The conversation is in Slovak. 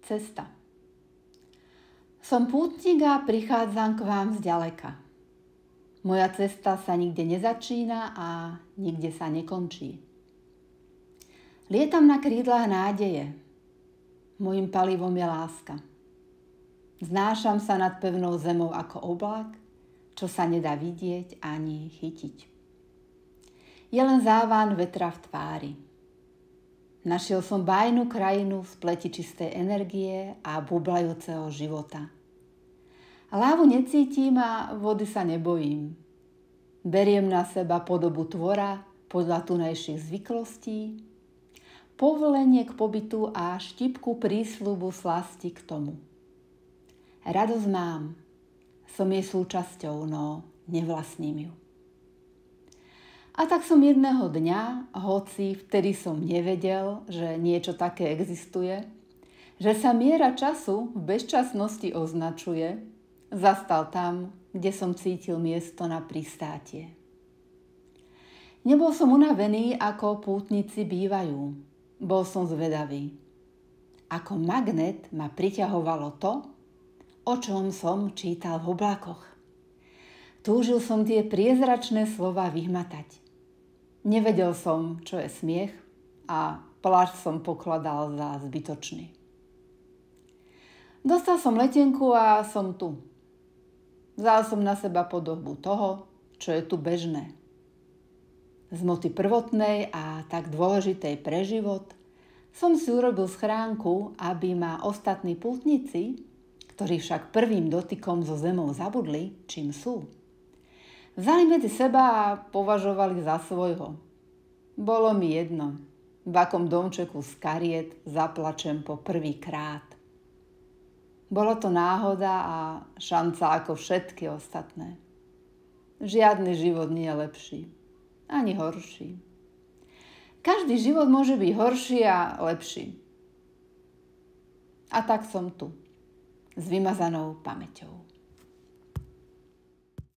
Cesta. Som pútnik a prichádzam k vám zďaleka. Moja cesta sa nikde nezačína a nikde sa nekončí. Lietam na krídlach nádeje. Mojím palivom je láska. Znášam sa nad pevnou zemou ako oblak, čo sa nedá vidieť ani chytiť. Je len závan vetra v tvári. Našiel som bájnu krajinu v spleti čistej energie a bublajúceho života. Lávu necítim a vody sa nebojím. Beriem na seba podobu tvora podľa tunajších zvyklostí, povolenie k pobytu a štipku prísľubu slasti k tomu. Radosť mám, som jej súčasťou, no nevlastním ju. A tak som jedného dňa, hoci vtedy som nevedel, že niečo také existuje, že sa miera času v bezčasnosti označuje, zastal tam, kde som cítil miesto na pristátie. Nebol som unavený, ako pútnici bývajú. Bol som zvedavý. Ako magnet ma priťahovalo to, o čom som čítal v oblakoch. Túžil som tie priezračné slova vyhmatať. Nevedel som, čo je smiech a pláč som pokladal za zbytočný. Dostal som letenku a som tu. Vzal som na seba podobu toho, čo je tu bežné. Z moty prvotnej a tak dôležitej pre život som si urobil schránku, aby ma ostatní pútnici, ktorí však prvým dotykom so zemou zabudli, čím sú, vzali medzi seba a považovali za svojho. Bolo mi jedno, v akom domčeku z kariet zaplačem po prvýkrát. Bolo to náhoda a šanca ako všetky ostatné. Žiadny život nie je lepší, ani horší. Každý život môže byť horší a lepší. A tak som tu, s vymazanou pamäťou.